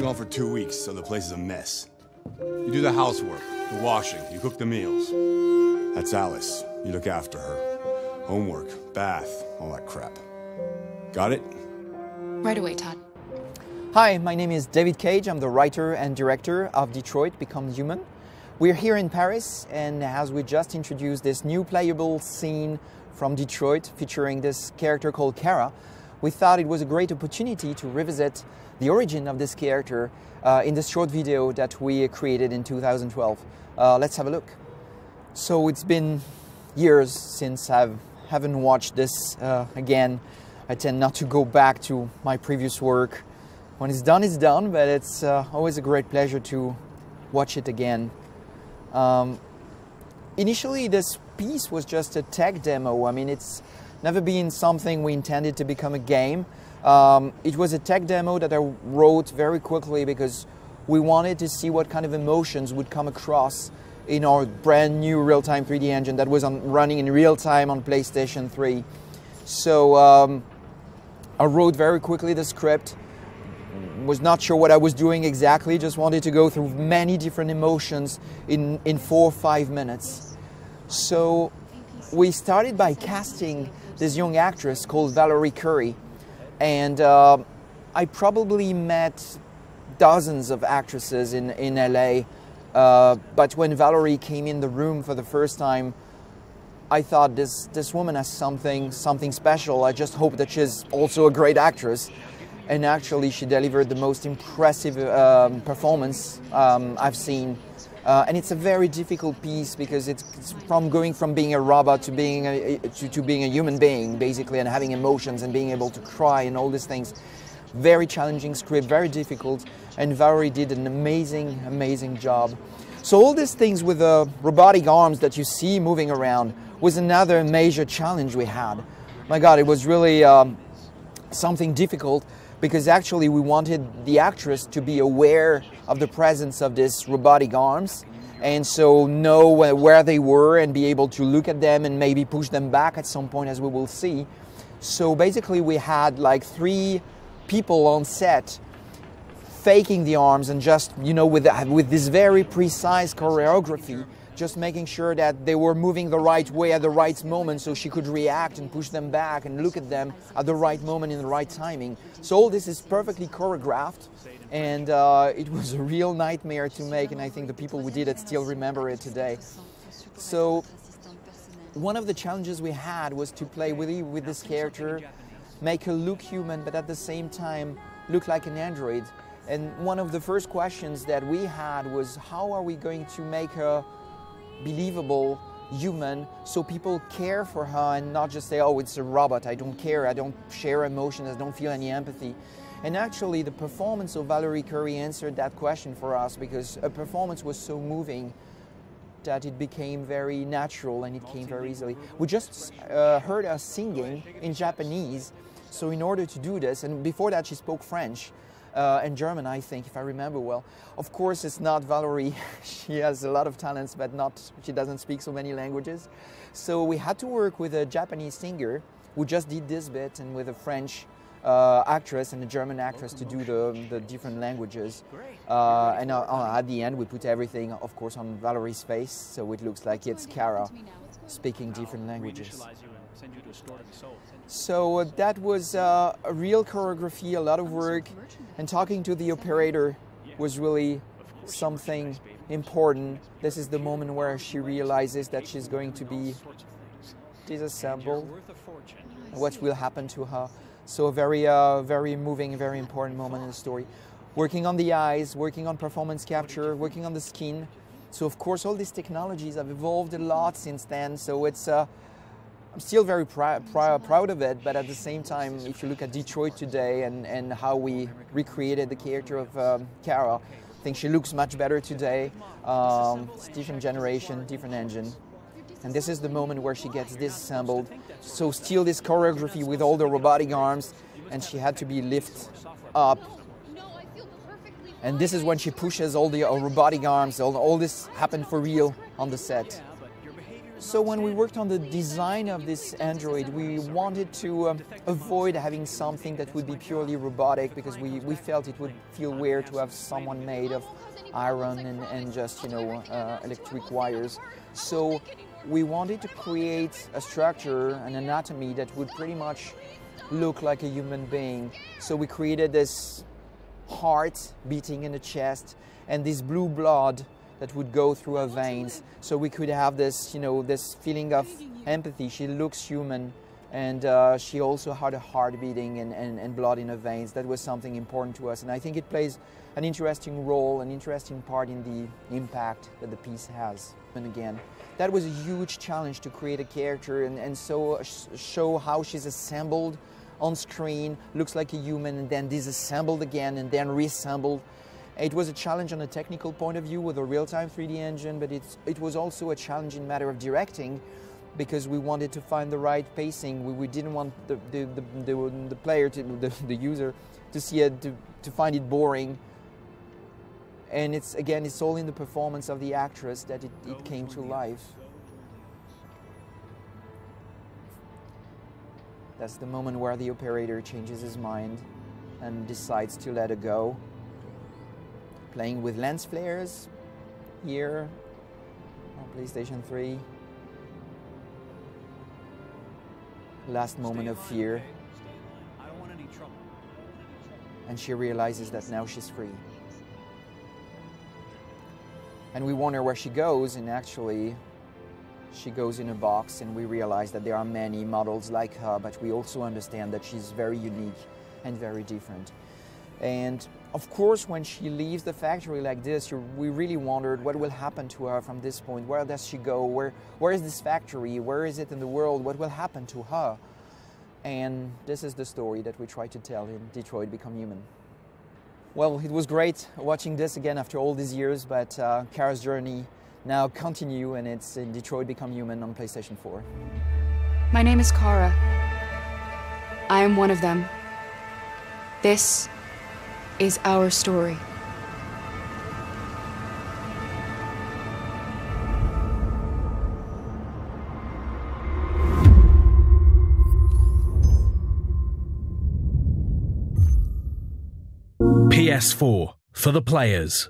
gone for 2 weeks, so the place is a mess. You do the housework, the washing, you cook the meals. That's Alice. You look after her. Homework, bath, all that crap. Got it? Right away, Todd. Hi, my name is David Cage. I'm the writer and director of Detroit Become Human. We're here in Paris, and as we just introduced this new playable scene from Detroit featuring this character called Kara, we thought it was a great opportunity to revisit the origin of this character in this short video that we created in 2012. Let's have a look. So it's been years since I haven't watched this again. I tend not to go back to my previous work. When it's done, but it's always a great pleasure to watch it again. Initially, this piece was just a tech demo. I mean, it's never been something we intended to become a game. It was a tech demo that I wrote very quickly because we wanted to see what kind of emotions would come across in our brand new real-time 3D engine that was running in real time on PlayStation 3. So I wrote very quickly the script. Was not sure what I was doing exactly, just wanted to go through many different emotions in 4 or 5 minutes. So we started by casting this young actress called Valerie Curry, and I probably met dozens of actresses in LA, but when Valerie came in the room for the first time, I thought this woman has something special. I just hope that she's also a great actress. And actually, she delivered the most impressive performance I've seen. And it's a very difficult piece because it's going from being a robot to being a human being, basically, and having emotions and being able to cry and all these things. Very challenging script, very difficult, and Valerie did an amazing job. So all these things with the robotic arms that you see moving around was another major challenge we had. My God, it was really something difficult, because actually we wanted the actress to be aware of the presence of these robotic arms, and so know where they were and be able to look at them and maybe push them back at some point, as we will see. So basically we had like 3 people on set faking the arms and just, you know, with this very precise choreography, just making sure that they were moving the right way at the right moment so she could react and push them back and look at them at the right moment in the right timing. So all this is perfectly choreographed, and it was a real nightmare to make, and I think the people who did it still remember it today. So one of the challenges we had was to play with this character, make her look human, but at the same time look like an android. And one of the first questions that we had was, how are we going to make her believable, human, so people care for her and not just say, oh, it's a robot, I don't care, I don't share emotions, I don't feel any empathy. And actually the performance of Valerie Curry answered that question for us, because her performance was so moving that it became very natural and it came very easily. We just heard her singing in Japanese, so in order to do this, and before that she spoke French and German, I think, if I remember well. Of course, it's not Valerie. She has a lot of talents, but she doesn't speak so many languages. So we had to work with a Japanese singer who just did this bit, and with a French actress and a German actress to do the different languages. And at the end, we put everything, of course, on Valerie's face, so it looks like it's Kara speaking different languages. So that was a real choreography, a lot of work, and talking to the operator was really something important. This is the moment where she realizes that she's going to be disassembled, what will happen to her. So a very moving, very important moment in the story. Working on the eyes, working on performance capture, working on the skin. So of course all these technologies have evolved a lot since then, so it's I'm still very proud of it, but at the same time, if you look at Detroit today and how we recreated the character of Kara, I think she looks much better today. It's different generation, different engine. And this is the moment where she gets disassembled. So still this choreography with all the robotic arms, and she had to be lifted up. And this is when she pushes all the robotic arms. All this happened for real on the set. So when we worked on the design of this android, we wanted to avoid having something that would be purely robotic, because we felt it would feel weird to have someone made of iron and just, you know, electric wires. So we wanted to create a structure, an anatomy that would pretty much look like a human being. So we created this heart beating in the chest and this blue blood that would go through her veins, so we could have this, you know, this feeling of empathy. She looks human, and she also had a heart beating and blood in her veins. That was something important to us, and I think it plays an interesting role, an interesting part in the impact that the piece has. And again, that was a huge challenge to create a character and so show how she's assembled on screen, looks like a human, and then disassembled again and then reassembled. It was a challenge on a technical point of view with a real-time 3D engine, but it was also a challenge in matter of directing, because we wanted to find the right pacing. We didn't want the player, the user, to see it, to find it boring. And it's all in the performance of the actress that it came to life. That's the moment where the operator changes his mind and decides to let her go. Playing with lens flares here on PlayStation 3. Last moment of fear. And she realizes that now she's free. And we wonder where she goes, and actually she goes in a box, and we realize that there are many models like her, but we also understand that she's very unique and very different. And of course, when she leaves the factory like this, we really wondered what will happen to her from this point. Where does she go? Where is this factory? Where is it in the world? What will happen to her? And this is the story that we try to tell in Detroit Become Human. Well, it was great watching this again after all these years, but Kara's journey now continue, and it's in Detroit Become Human on PlayStation 4. My name is Kara. I am one of them. This is our story. PS4 for the players.